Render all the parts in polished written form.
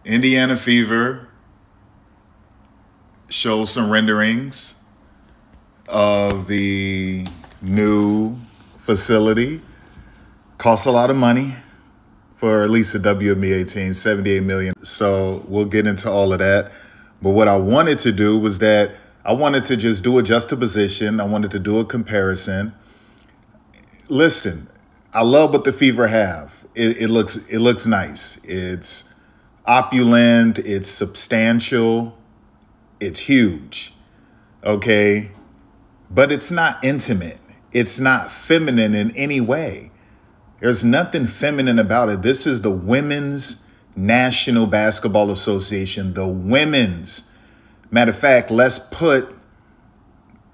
Indiana Fever shows some renderings of the new facility. Costs a lot of money for at least a WNBA team, 78 million. So we'll get into all of that. But what I wanted to do was that I wanted to just do a juxtaposition. I wanted to do a comparison. Listen, I love what the Fever have. It looks nice. It's opulent. It's substantial. It's huge. Okay, but it's not intimate. It's not feminine in any way. There's nothing feminine about it. This is the Women's National Basketball Association, the women's. Matter of fact, let's put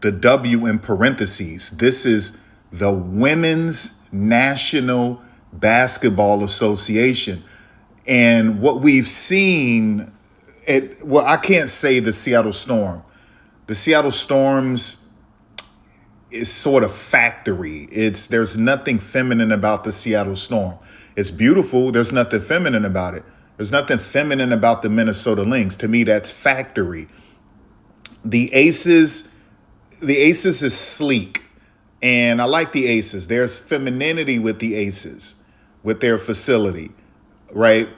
the W in parentheses. This is the Women's National Basketball Association. And what we've seen, I can't say the Seattle Storm. The Seattle Storm's is sort of factory. There's nothing feminine about the Seattle Storm. It's beautiful. There's nothing feminine about it. There's nothing feminine about the Minnesota Lynx. To me, that's factory. The Aces is sleek. And I like the Aces. There's femininity with the Aces, with their facility, right?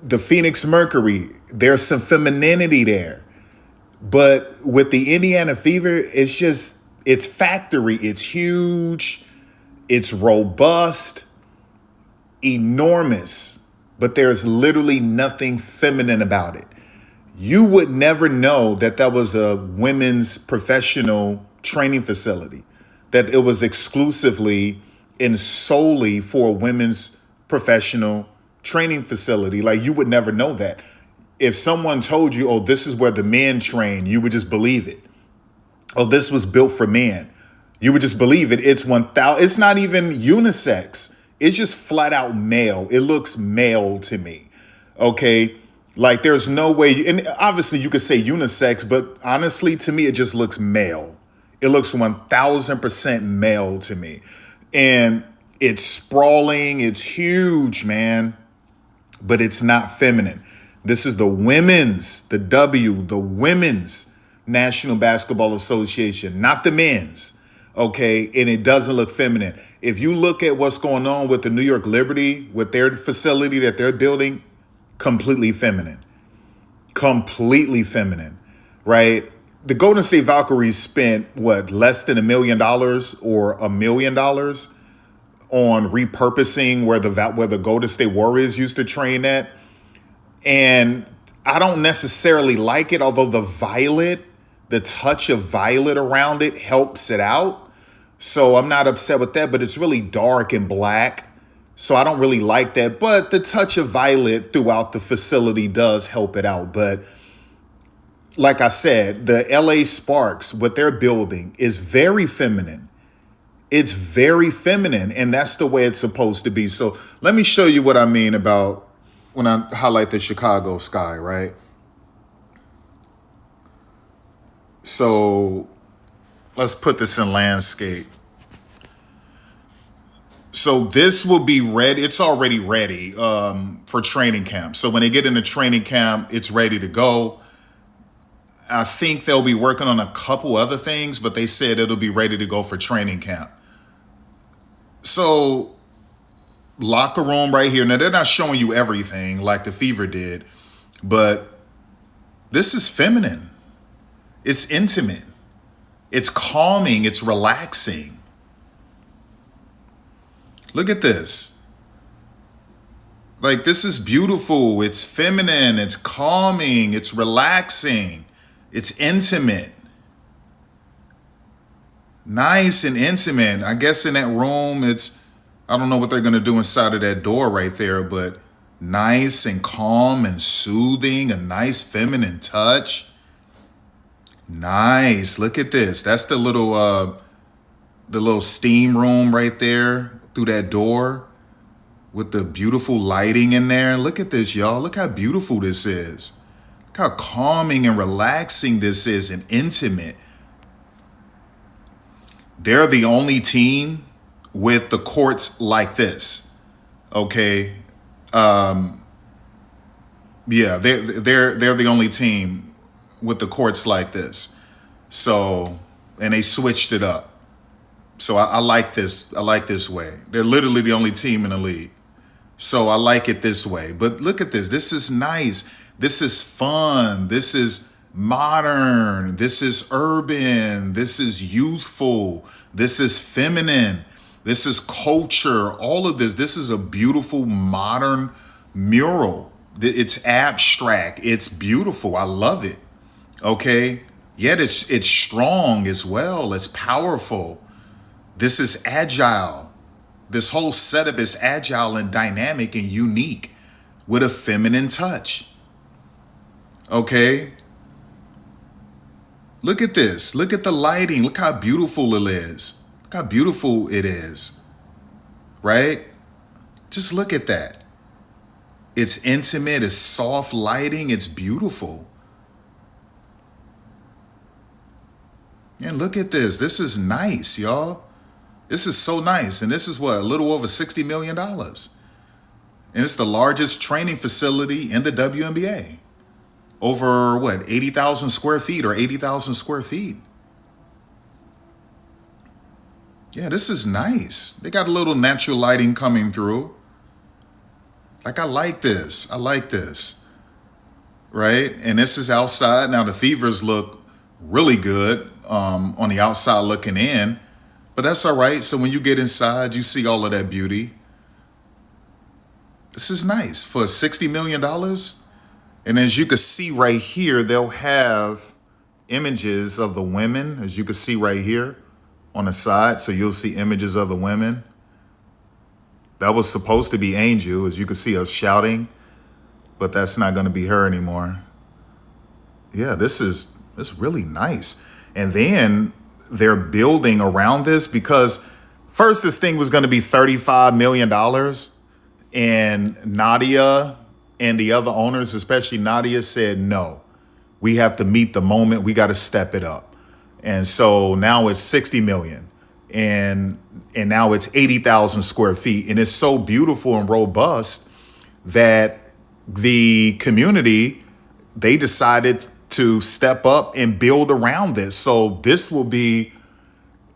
The Phoenix Mercury, there's some femininity there. But with the Indiana Fever, it's factory. It's huge. It's robust, enormous, but there's literally nothing feminine about it. You would never know that was a women's professional training facility, that it was exclusively and solely for a women's professional training facility. Like, you would never know that. If someone told you, oh, this is where the men train, you would just believe it. Oh, this was built for men, you would just believe it. It's 1,000. It's not even unisex. It's just flat out male. It looks male to me. Okay. Like, there's no way, and obviously you could say unisex, but honestly, to me, it just looks male. It looks 1,000% male to me. And it's sprawling. It's huge, man, but it's not feminine. This is the women's National Basketball Association, not the men's, okay? And it doesn't look feminine. If you look at what's going on with the New York Liberty, with their facility that they're building, completely feminine, right? The Golden State Valkyries spent, less than $1 million or $1 million on repurposing where the Golden State Warriors used to train at. And I don't necessarily like it, although the touch of violet around it helps it out. So I'm not upset with that, but it's really dark and black. So I don't really like that. But the touch of violet throughout the facility does help it out. But like I said, the LA Sparks, what they're building is very feminine. It's very feminine, and that's the way it's supposed to be. So let me show you what I mean about when I highlight the Chicago sky, right? So let's put this in landscape. So this will be ready. It's already ready for training camp. So when they get into training camp, it's ready to go. I think they'll be working on a couple other things, but they said it'll be ready to go for training camp. So locker room right here. Now, they're not showing you everything like the Fever did, but this is feminine. It's intimate. It's calming. It's relaxing. Look at this. Like, this is beautiful. It's feminine. It's calming. It's relaxing. It's intimate. Nice and intimate. I guess in that room, I don't know what they're going to do inside of that door right there, but nice and calm and soothing, a nice feminine touch. Nice. Look at this. That's the little steam room right there through that door with the beautiful lighting in there. Look at this, y'all. Look how beautiful this is. Look how calming and relaxing this is and intimate. They're the only team with the courts like this. Okay. Yeah, they're the only team with the courts like this. So, and they switched it up. So I like this. I like this way. They're literally the only team in the league. So I like it this way. But look at this. This is nice. This is fun. This is modern. This is urban. This is youthful. This is feminine. This is culture. All of this. This is a beautiful modern mural. It's abstract. It's beautiful. I love it. Okay. Yet it's strong as well. It's powerful. This is agile. This whole setup is agile and dynamic and unique with a feminine touch. Okay. Look at this. Look at the lighting. Look how beautiful it is. Look how beautiful it is. Right? Just look at that. It's intimate. It's soft lighting. It's beautiful. And look at this. This is nice, y'all. This is so nice. And this is what? A little over $60 million. And it's the largest training facility in the WNBA. Over what? 80,000 square feet or 80,000 square feet. Yeah, this is nice. They got a little natural lighting coming through. Like, I like this. I like this. Right? And this is outside. Now, the Fevers look really good on the outside looking in. But that's all right. So when you get inside, you see all of that beauty. This is nice for $60 million. And as you can see right here, they'll have images of the women, as you can see right here on the side. So you'll see images of the women. That was supposed to be Angel, as you can see us shouting, but that's not going to be her anymore. Yeah, this is really nice. And then they're building around this because first this thing was going to be $35 million. And Nadia and the other owners, especially Nadia, said, no, we have to meet the moment. We got to step it up. And so now it's 60 million and now it's 80,000 square feet. And it's so beautiful and robust that the community, they decided to step up and build around this. So this will be,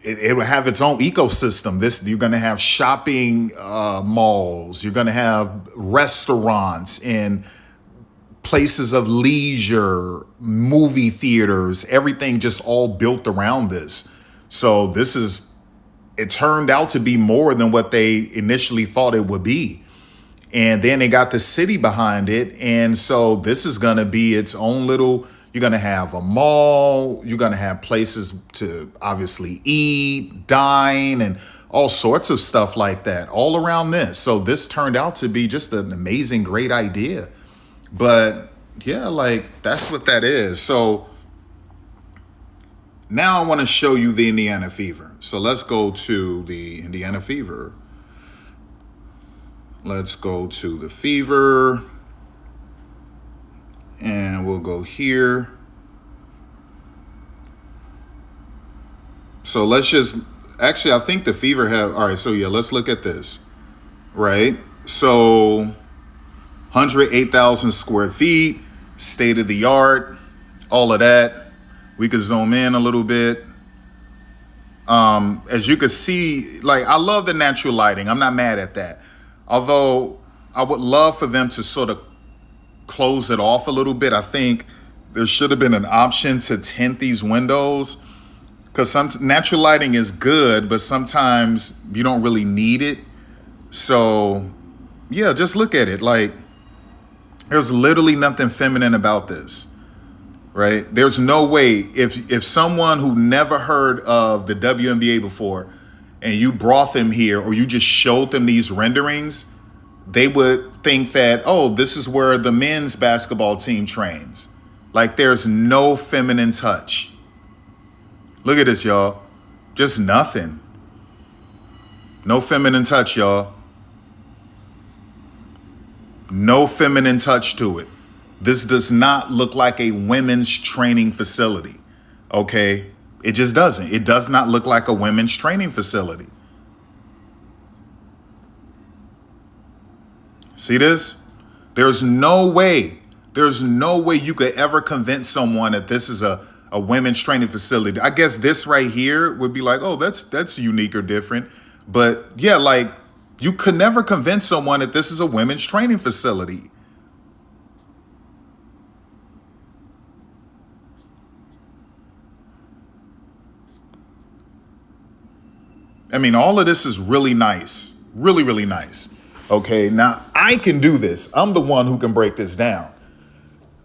it will have its own ecosystem. You're going to have shopping malls. You're going to have restaurants and places of leisure, movie theaters, everything just all built around this. So it turned out to be more than what they initially thought it would be. And then they got the city behind it. And so this is going to be its own little, you're going to have a mall, you're going to have places to obviously eat, dine, and all sorts of stuff like that all around this. So this turned out to be just an amazing, great idea. But yeah, like that's what that is. So now I want to show you the Indiana Fever. So let's go to the Indiana Fever. Let's go to the Fever. And we'll go here. So let's actually, I think the Fever all right, so yeah, let's look at this, right? So 108,000 square feet, state of the art, all of that. We could zoom in a little bit. As you can see, like, I love the natural lighting. I'm not mad at that. Although I would love for them to sort of close it off a little bit. I think there should have been an option to tint these windows because some natural lighting is good, but sometimes you don't really need it. So yeah, just look at it. Like, there's literally nothing feminine about this, right? There's no way if someone who never heard of the WNBA before and you brought them here or you just showed them these renderings, they would think that, oh, this is where the men's basketball team trains. Like, there's no feminine touch. Look at this, y'all. Just nothing. No feminine touch, y'all. No feminine touch to it. This does not look like a women's training facility, okay? It just doesn't. It does not look like a women's training facility. See this? There's no way There's no way you could ever convince someone that this is a women's training facility. I guess this right here would be like, oh, that's unique or different. But yeah, like you could never convince someone that this is a women's training facility. I mean, all of this is really nice. Really, really nice. Okay, now I can do this. I'm the one who can break this down.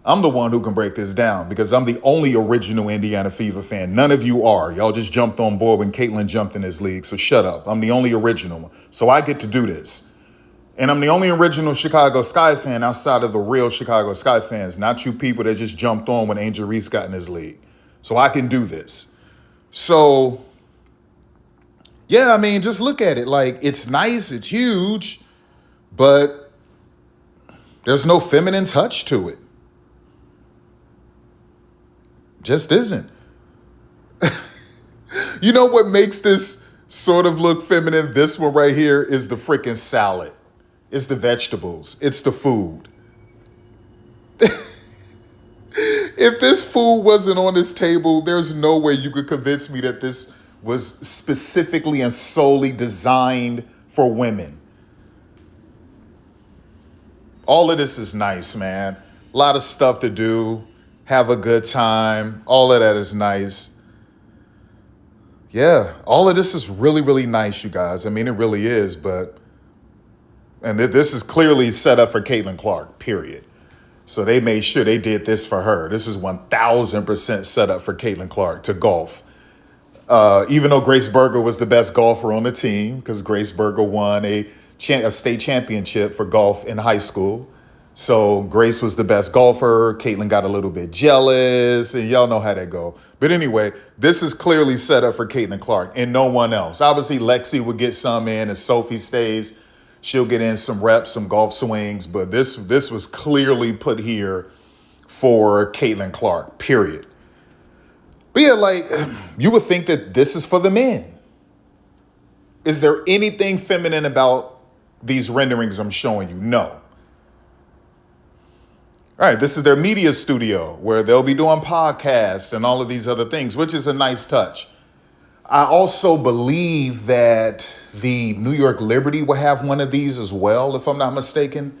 I'm the one who can break this down because I'm the only original Indiana Fever fan. None of you are. Y'all just jumped on board when Caitlin jumped in this league, so shut up. I'm the only original one. So I get to do this. And I'm the only original Chicago Sky fan outside of the real Chicago Sky fans, not you people that just jumped on when Angel Reese got in this league. So I can do this. So yeah, I mean, just look at it. Like, it's nice, it's huge, but there's no feminine touch to it. Just isn't. You know what makes this sort of look feminine? This one right here is the freaking salad. It's the vegetables. It's the food. If this food wasn't on this table, there's no way you could convince me that this was specifically and solely designed for women. All of this is nice, man. A lot of stuff to do. Have a good time. All of that is nice. Yeah, all of this is really, really nice, you guys. I mean, it really is, and this is clearly set up for Caitlin Clark, period. So they made sure they did this for her. This is 1,000% set up for Caitlin Clark to golf. Even though Grace Berger was the best golfer on the team, because Grace Berger won a state championship for golf in high school. So Grace was the best golfer. Caitlin got a little bit jealous, and y'all know how that go. But anyway, this is clearly set up for Caitlin Clark and no one else. Obviously, Lexi would get some in. If Sophie stays, she'll get in some reps, some golf swings. But this was clearly put here for Caitlin Clark, period. But yeah, like, you would think that this is for the men. Is there anything feminine about these renderings I'm showing you? No. All right, this is their media studio where they'll be doing podcasts and all of these other things, which is a nice touch. I also believe that the New York Liberty will have one of these as well, if I'm not mistaken.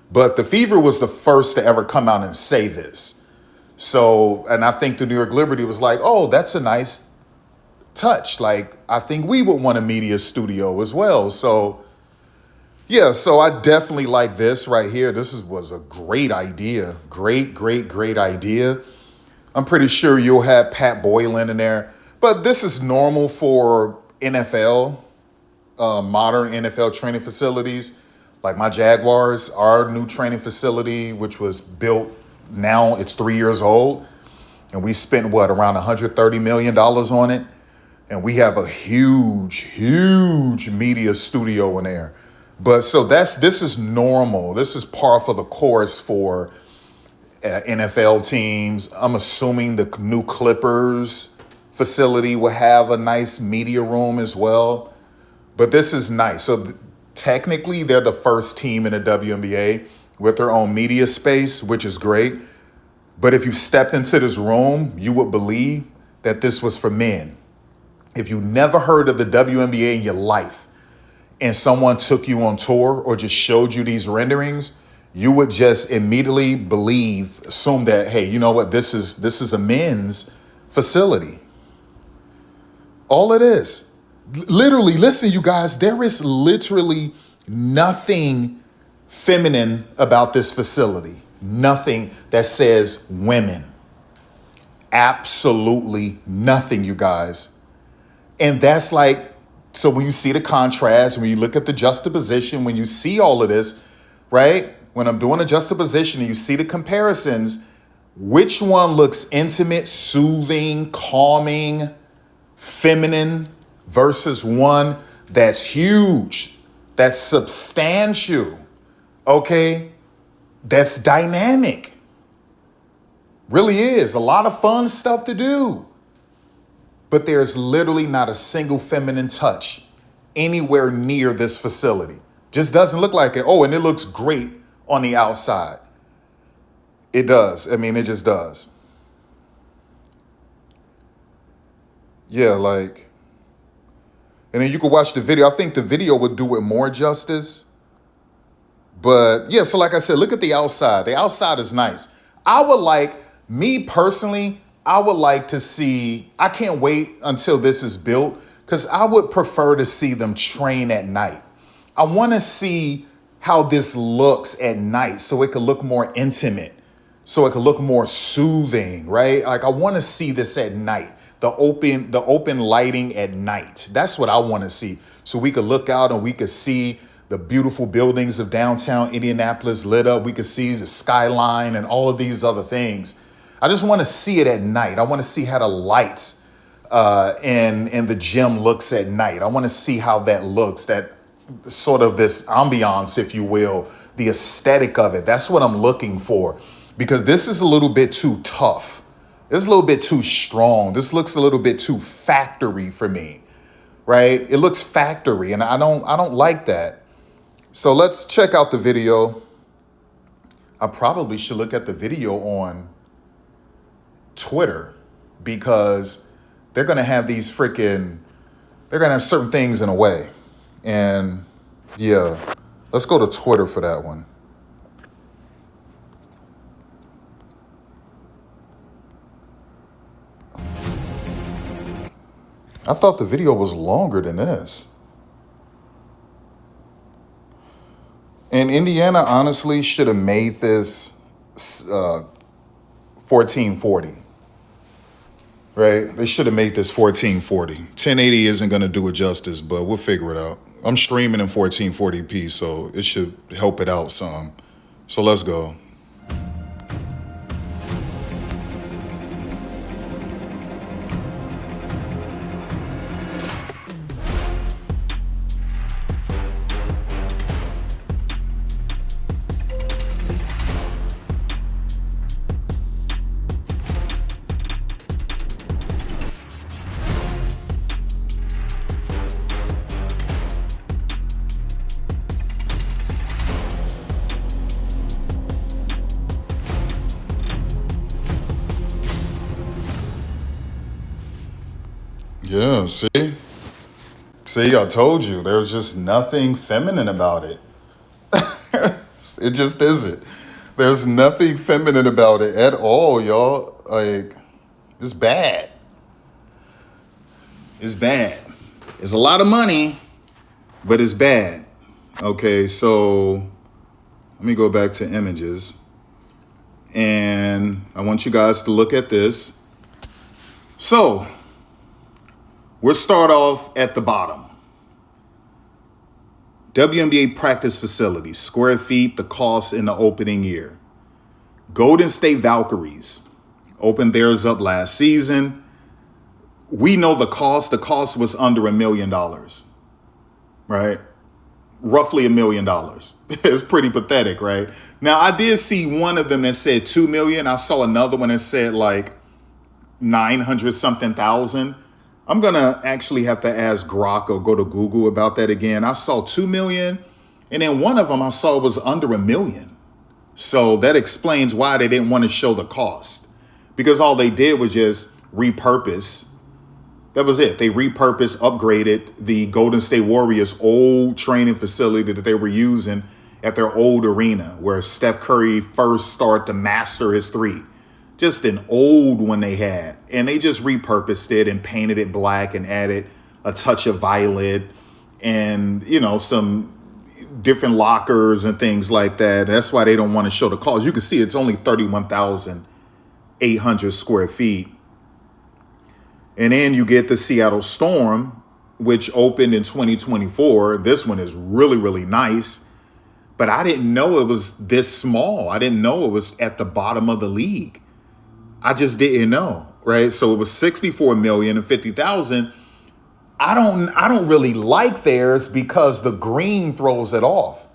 But the Fever was the first to ever come out and say this. So, and I think the New York Liberty was like, oh, that's a nice touch. Like, I think we would want a media studio as well. So, yeah, so I definitely like this right here. Was a great idea. Great idea. I'm pretty sure you'll have Pat Boylan in there. But this is normal for NFL, modern NFL training facilities. Like my Jaguars, our new training facility, which was built now, it's 3 years old. And we spent, around $130 million on it. And we have a huge media studio in there. But so this is normal. This is par for the course for NFL teams. I'm assuming the new Clippers facility will have a nice media room as well. But this is nice. So technically, they're the first team in the WNBA with their own media space, which is great. But if you stepped into this room, you would believe that this was for men. If you never heard of the WNBA in your life, and someone took you on tour or just showed you these renderings, you would just immediately assume that, hey, you know what, this is a men's facility. All it is. Literally, listen, you guys, there is literally nothing feminine about this facility. Nothing that says women. Absolutely nothing, you guys. And that's like, so when you see the contrast, when you look at the juxtaposition, when you see all of this, right? When I'm doing a juxtaposition and you see the comparisons, which one looks intimate, soothing, calming, feminine versus one that's huge, that's substantial, okay? That's dynamic. Really is. A lot of fun stuff to do. But there's literally not a single feminine touch anywhere near this facility. Just doesn't look like it. Oh, and it looks great on the outside. It does. I mean, it just does. Yeah, like, and then you can watch the video. I think the video would do it more justice. But yeah, so like I said, look at the outside. The outside is nice. I would like, me personally, I would like to see, I can't wait until this is built because I would prefer to see them train at night. I want to see how this looks at night so it could look more intimate, so it could look more soothing, right? Like I want to see this at night, the open lighting at night. That's what I want to see. So we could look out and we could see the beautiful buildings of downtown Indianapolis lit up. We could see the skyline and all of these other things. I just want to see it at night. I want to see how the lights and the gym looks at night. I want to see how that looks, that sort of this ambiance, if you will, the aesthetic of it. That's what I'm looking for, because this is a little bit too tough. It's a little bit too strong. This looks a little bit too factory for me, right? It looks factory, and I don't like that. So let's check out the video. I probably should look at the video on Twitter, because they're going to have they're going to have certain things in a way. And yeah, let's go to Twitter for that one. I thought the video was longer than this. And Indiana honestly should have made this 1440. Right? They should have made this 1440. 1080 isn't going to do it justice, but we'll figure it out. I'm streaming in 1440p, so it should help it out some. So let's go. Yeah, see? See, I told you, there's just nothing feminine about it. It just isn't. There's nothing feminine about it at all, y'all. Like, it's bad. It's bad. It's a lot of money, but it's bad. Okay, so let me go back to images. And I want you guys to look at this. So, we'll start off at the bottom. WNBA practice facilities, square feet, the cost in the opening year. Golden State Valkyries opened theirs up last season. We know the cost. The cost was under $1 million, right? Roughly $1 million. It's pretty pathetic, right? Now, I did see one of them that said 2 million. I saw another one that said like 900 something thousand. I'm going to actually have to ask Grok or go to Google about that again. I saw 2 million, and then one of them I saw was under $1 million. So that explains why they didn't want to show the cost, because all they did was just repurpose. That was it. They repurposed, upgraded the Golden State Warriors' old training facility that they were using at their old arena where Steph Curry first started to master his three. Just an old one they had. And they just repurposed it and painted it black and added a touch of violet and, you know, some different lockers and things like that. That's why they don't want to show the cost. You can see it's only 31,800 square feet. And then you get the Seattle Storm, which opened in 2024. This one is really, really nice. But I didn't know it was this small. I didn't know it was at the bottom of the league. I just didn't know, right? So it was 64,050,000. I don't really like theirs because the green throws it off.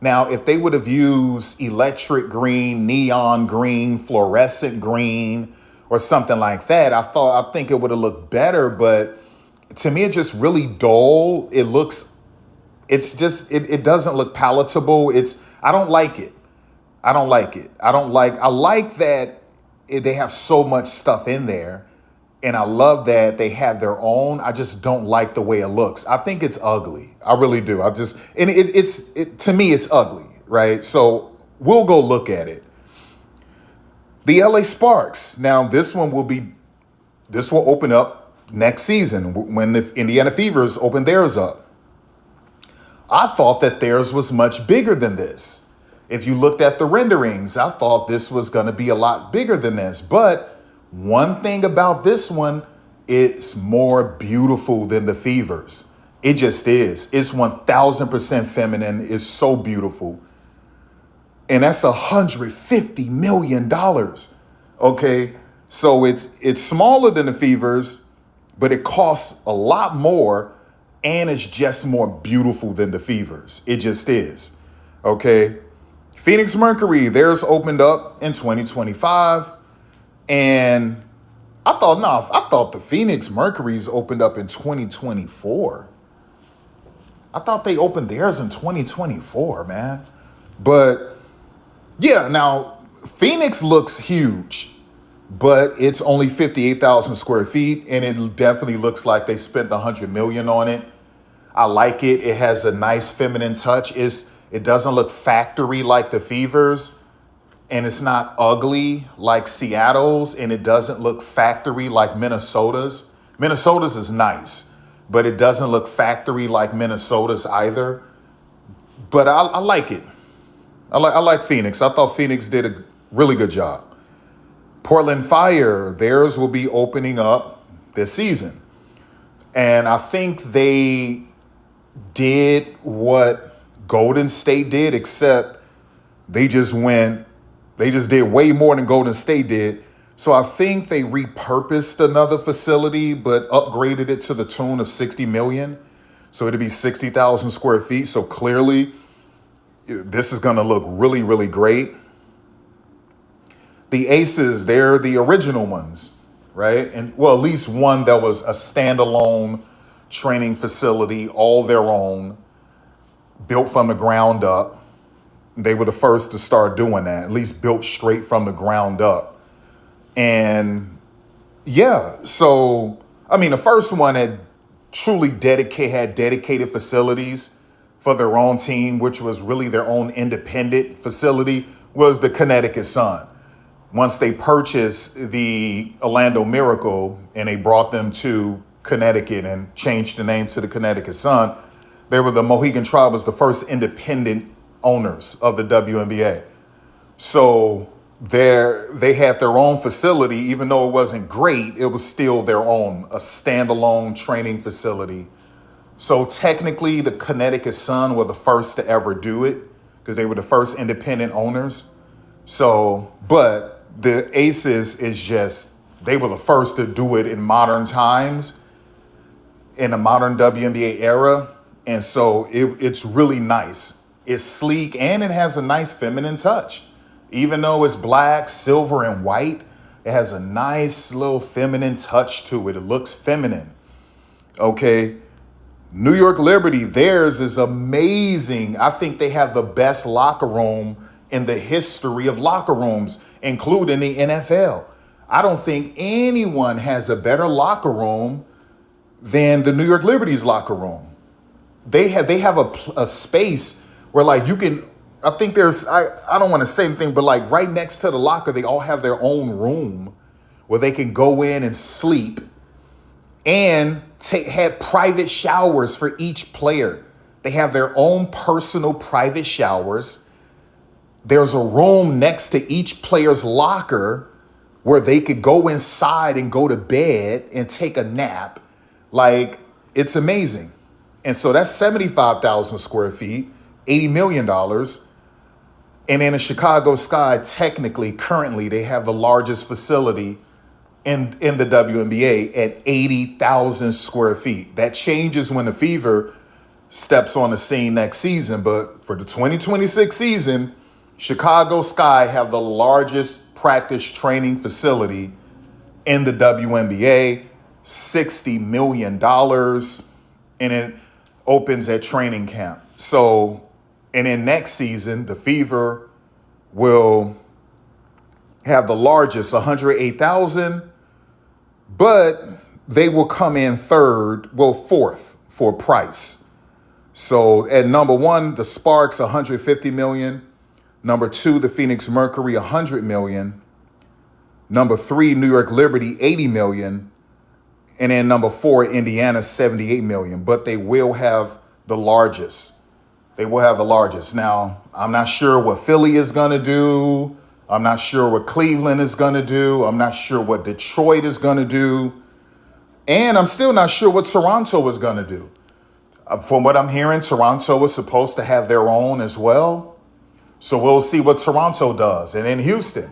Now, if they would have used electric green, neon green, fluorescent green, or something like that, I think it would have looked better. But to me, it's just really dull. It doesn't look palatable. I don't like it. I don't like it. I like that they have so much stuff in there. And I love that they have their own. I just don't like the way it looks. I think it's ugly. I really do. To me, it's ugly, right? So we'll go look at it. The LA Sparks. Now, this will open up next season when the Indiana Fevers open theirs up. I thought that theirs was much bigger than this. If you looked at the renderings, I thought this was going to be a lot bigger than this. But one thing about this one, it's more beautiful than the Fevers. It just is. It's 1000% feminine. It's so beautiful. And that's $150 million. Okay. So it's smaller than the Fevers, but it costs a lot more. And it's just more beautiful than the Fevers. It just is. Okay. Phoenix Mercury, theirs opened up in 2025. And I thought the Phoenix Mercury's opened up in 2024. I thought they opened theirs in 2024, man. But yeah, now Phoenix looks huge, but it's only 58,000 square feet, and it definitely looks like they spent $100 million on it. I like it. It has a nice feminine touch. It doesn't look factory like the Fevers. And it's not ugly like Seattle's, and it doesn't look factory like Minnesota's. Minnesota's is nice, but it doesn't look factory like Minnesota's either. But I like it. I like Phoenix. I thought Phoenix did a really good job. Portland Fire, theirs will be opening up this season. And I think they did what Golden State did, except they just did way more than Golden State did. So I think they repurposed another facility, but upgraded it to the tune of 60 million. So it'd be 60,000 square feet. So clearly this is going to look really, really great. The Aces, they're the original ones, right? And well, at least one that was a standalone training facility, all their own, built from the ground up. They were the first to start doing that, at least built straight from the ground up. And yeah, so, I mean, the first one had dedicated facilities for their own team, which was really their own independent facility, was the Connecticut Sun. Once they purchased the Orlando Miracle and they brought them to Connecticut and changed the name to the Connecticut Sun, the Mohegan Tribe was the first independent owners of the WNBA. So they had their own facility. Even though it wasn't great, it was still their own, a standalone training facility. So technically the Connecticut Sun were the first to ever do it because they were the first independent owners. So, but the Aces they were the first to do it in modern times, in the modern WNBA era. And so it's really nice. It's sleek and it has a nice feminine touch. Even though it's black, silver, and white, it has a nice little feminine touch to it. It looks feminine. Okay. New York Liberty, theirs is amazing. I think they have the best locker room in the history of locker rooms, including the NFL. I don't think anyone has a better locker room than the New York Liberty's locker room. They have a space where like you can, I think I don't want to say anything, but like right next to the locker, they all have their own room where they can go in and sleep and have private showers for each player. They have their own personal private showers. There's a room next to each player's locker where they could go inside and go to bed and take a nap. Like, it's amazing. And so that's 75,000 square feet, $80 million. And in the Chicago Sky, technically, currently, they have the largest facility in the WNBA at 80,000 square feet. That changes when the Fever steps on the scene next season. But for the 2026 season, Chicago Sky have the largest practice training facility in the WNBA, $60 million. And it opens at training camp. So, and then next season, the Fever will have the largest, 108,000, but they will come in fourth for price. So at number one, the Sparks, 150 million. Number two, the Phoenix Mercury, 100 million. Number three, New York Liberty, 80 million. And then number four, Indiana, 78 million. But they will have the largest. They will have the largest. Now, I'm not sure what Philly is going to do. I'm not sure what Cleveland is going to do. I'm not sure what Detroit is going to do. And I'm still not sure what Toronto is going to do. From what I'm hearing, Toronto is supposed to have their own as well. So we'll see what Toronto does. And in Houston,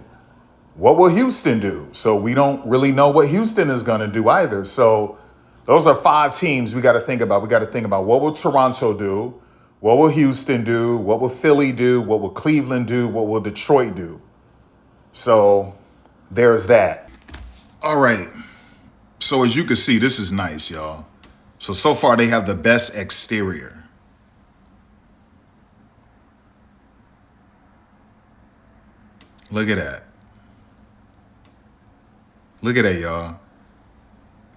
what will Houston do? So we don't really know what Houston is going to do either. So those are 5 teams we got to think about. We got to think about what will Toronto do? What will Houston do? What will Philly do? What will Cleveland do? What will Detroit do? So there's that. All right. So as you can see, this is nice, y'all. So far they have the best exterior. Look at that. Look at that, y'all.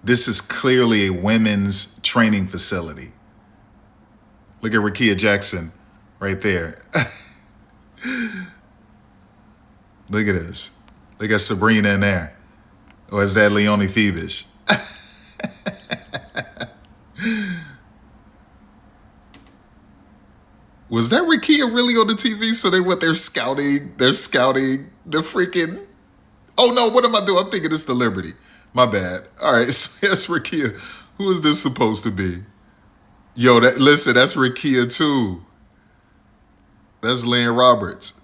This is clearly a women's training facility. Look at Rakia Jackson right there. Look at this. Look at Sabrina in there. Or is that Leonie Feebish? Was that Rakia really on the TV? So they're scouting the freaking. Oh no, what am I doing? I'm thinking it's the Liberty. My bad. All right, so that's Rakia. Who is this supposed to be? Yo, listen, that's Rakia too. That's Lynn Roberts.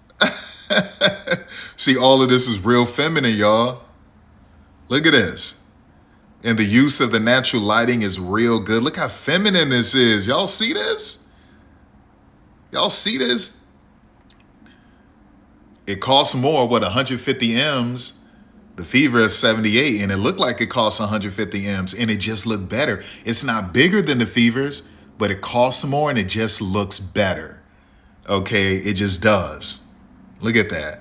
See, all of this is real feminine, y'all. Look at this. And the use of the natural lighting is real good. Look how feminine this is. Y'all see this? Y'all see this? It costs more, 150 M's. The Fever is 78, and it looked like it costs 150 M's, and it just looked better. It's not bigger than the Fevers, but it costs more, and it just looks better. Okay, it just does. Look at that.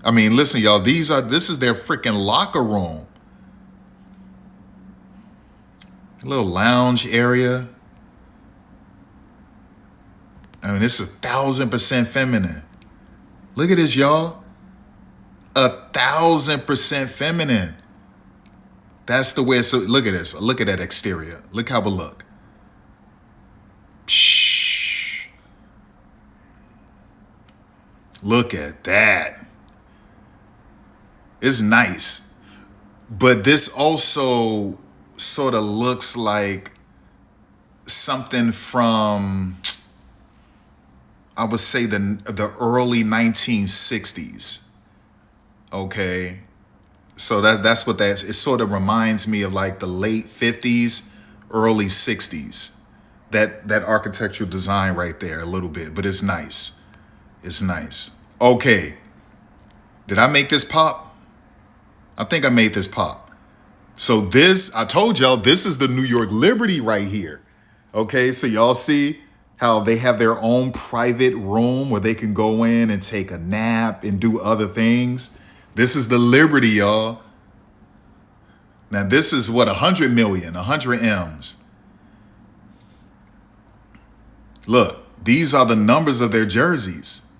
I mean, listen, y'all, this is their freaking locker room. A little lounge area. I mean, it's 1,000% feminine. Look at this, y'all. 1,000% feminine. That's the way. So look at this. Look at that exterior. Look how it look. Shh. Look at that. It's nice. But this also sort of looks like something from, I would say, the early 1960s. Okay, so that's what that is. It sort of reminds me of like the late 50s, early 60s. That architectural design right there a little bit, but it's nice. It's nice. Okay, did I make this pop? I think I made this pop. So this, I told y'all, this is the New York Liberty right here. Okay, so y'all see how they have their own private room where they can go in and take a nap and do other things. This is the Liberty, y'all. Now this is what, 100 million, 100 M's. Look, these are the numbers of their jerseys.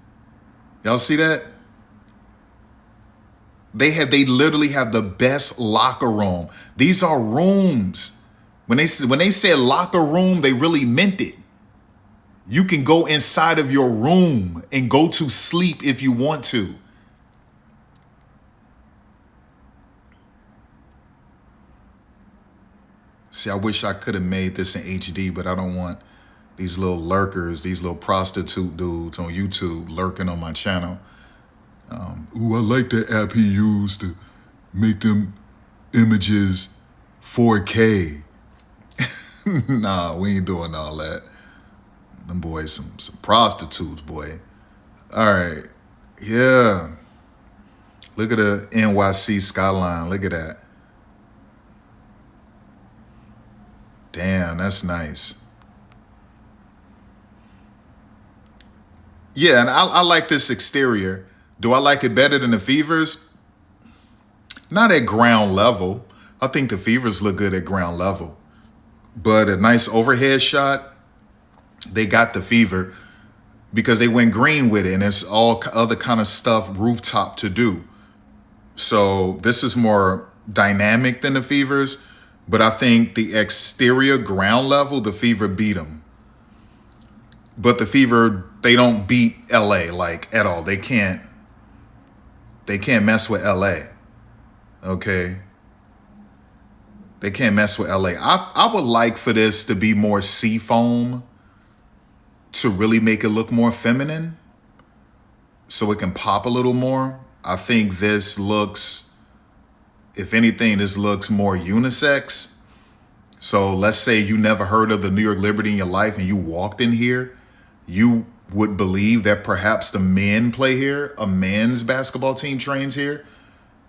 Y'all see that? They literally have the best locker room. These are rooms. When they said locker room, they really meant it. You can go inside of your room and go to sleep if you want to. See, I wish I could have made this in HD, but I don't want these little lurkers, these little prostitute dudes on YouTube lurking on my channel. Ooh, I like that app he used to make them images 4K. Nah, we ain't doing all that. Them boys, some prostitutes, boy. All right, yeah. Look at the NYC skyline. Look at that. Damn, that's nice. Yeah, and I like this exterior. Do I like it better than the Fevers? Not at ground level. I think the Fevers look good at ground level. But a nice overhead shot, they got the Fever because they went green with it, and it's all other kind of stuff rooftop to do. So this is more dynamic than the Fevers, but I think the exterior ground level, the Fever beat them. But the Fever, they don't beat LA like at all. They can't mess with LA. Okay. They can't mess with LA. I would like for this to be more seafoam to really make it look more feminine so it can pop a little more. I think this looks, if anything, this looks more unisex. So let's say you never heard of the New York Liberty in your life and you walked in here, you would believe that perhaps the men play here, a men's basketball team trains here.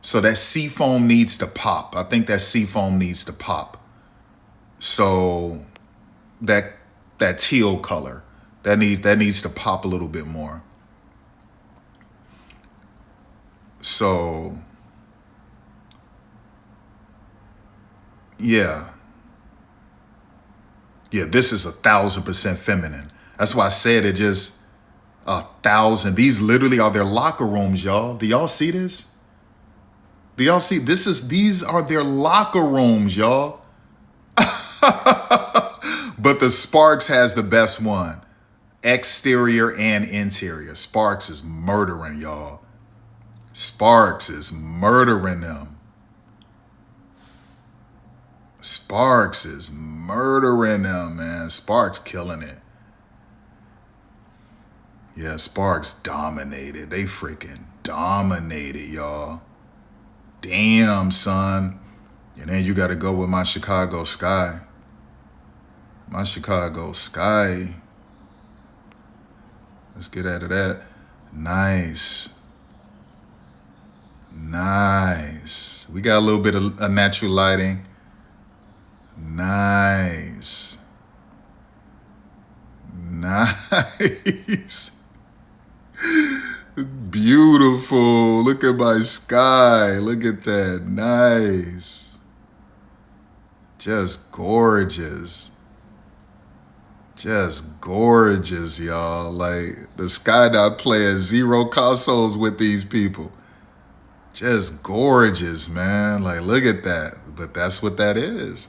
So that seafoam needs to pop. I think that seafoam needs to pop. So that teal color, that needs to pop a little bit more. So yeah, this is 1,000% feminine. That's why I said it just 1,000. These literally are their locker rooms, y'all. Do y'all see this? Do y'all see? These are their locker rooms, y'all. But the Sparks has the best one. Exterior and interior. Sparks is murdering, y'all. Sparks is murdering them. Sparks is murdering them, man. Sparks killing it. Yeah, Sparks dominated. They freaking dominated, y'all. Damn, son. And then you got to go with my Chicago Sky. My Chicago Sky. Let's get out of that. Nice. Nice. We got a little bit of natural lighting. Nice. Nice. Beautiful. Look at my sky. Look at that. Nice. Just gorgeous. Just gorgeous, y'all. Like, the Sky Dot playing zero consoles with these people. Just gorgeous, man. Like, look at that. But that's what that is.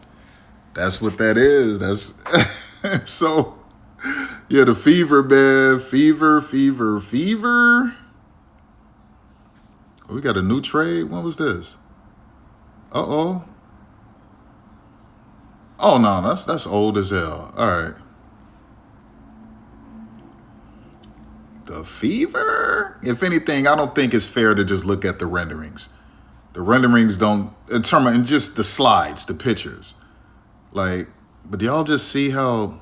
That's what that is. That's so, yeah, the Fever, man. Fever. Oh, we got a new trade. When was this? Uh-oh. Oh, no, that's old as hell. All right. The Fever? If anything, I don't think it's fair to just look at the renderings. The renderings don't, in terms of just the slides, the pictures. Like, but do y'all just see how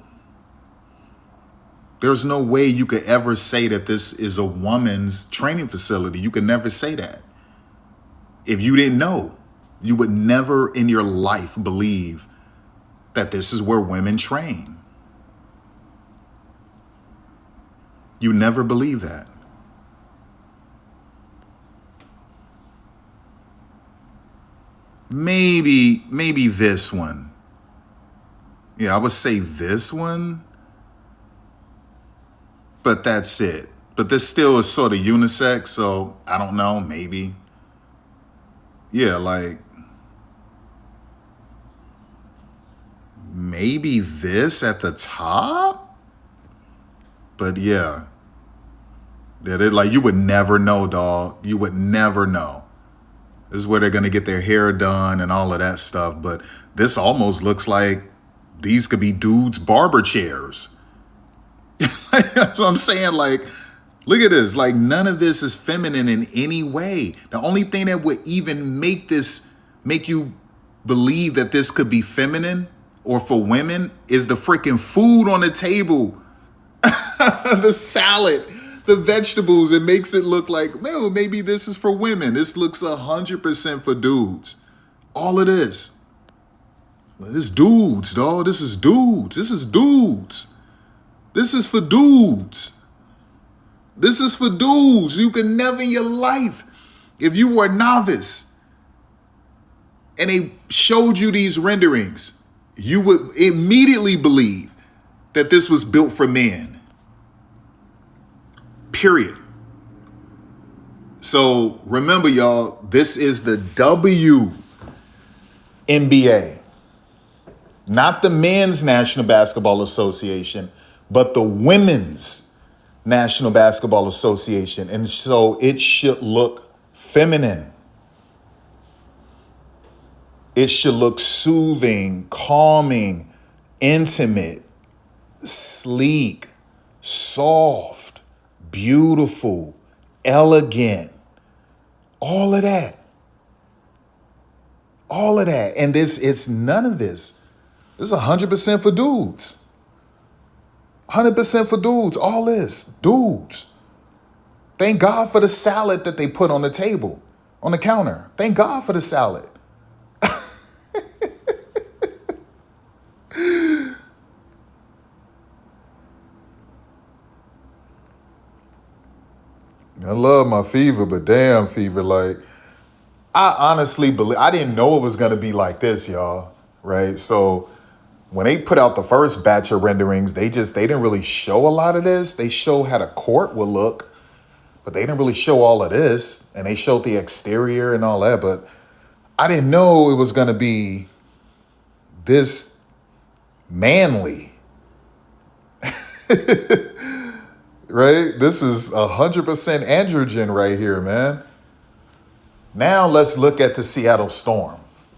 there's no way you could ever say that this is a woman's training facility. You could never say that. If you didn't know, you would never in your life believe that this is where women train. You never believe that. Maybe this one. Yeah, I would say this one. But that's it. But this still is sort of unisex, so I don't know, maybe. Yeah, like, maybe this at the top? But yeah, like, you would never know, dog. You would never know. This is where they're going to get their hair done and all of that stuff. But this almost looks like these could be dudes' barber chairs. That's what I'm saying. Like, look at this. Like, none of this is feminine in any way. The only thing that would even make you believe that this could be feminine or for women is the freaking food on the table. The salad, the vegetables. It makes it look like, well, maybe this is for women. This looks 100% for dudes. All of this. This dudes, dog. This is dudes. This is dudes. This is for dudes. This is for dudes. You can never in your life, if you were a novice and they showed you these renderings, you would immediately believe that this was built for men. Period. So remember, y'all, this is the WNBA, not the Men's National Basketball Association, but the Women's National Basketball Association. And so it should look feminine. It should look soothing, calming, intimate, sleek, soft, beautiful, elegant, all of that. All of that. And it's none of this. This is 100% for dudes. 100% for dudes. All this. Dudes. Thank God for the salad that they put on the table, on the counter. Thank God for the salad. I love my Fever, but damn, Fever, like, I honestly believe, I didn't know it was going to be like this, y'all, right? So when they put out the first batch of renderings, they didn't really show a lot of this. They show how the court would look, but they didn't really show all of this. And they showed the exterior and all that, but I didn't know it was going to be this manly. Right? This is 100% androgen right here, man. Now let's look at the Seattle Storm.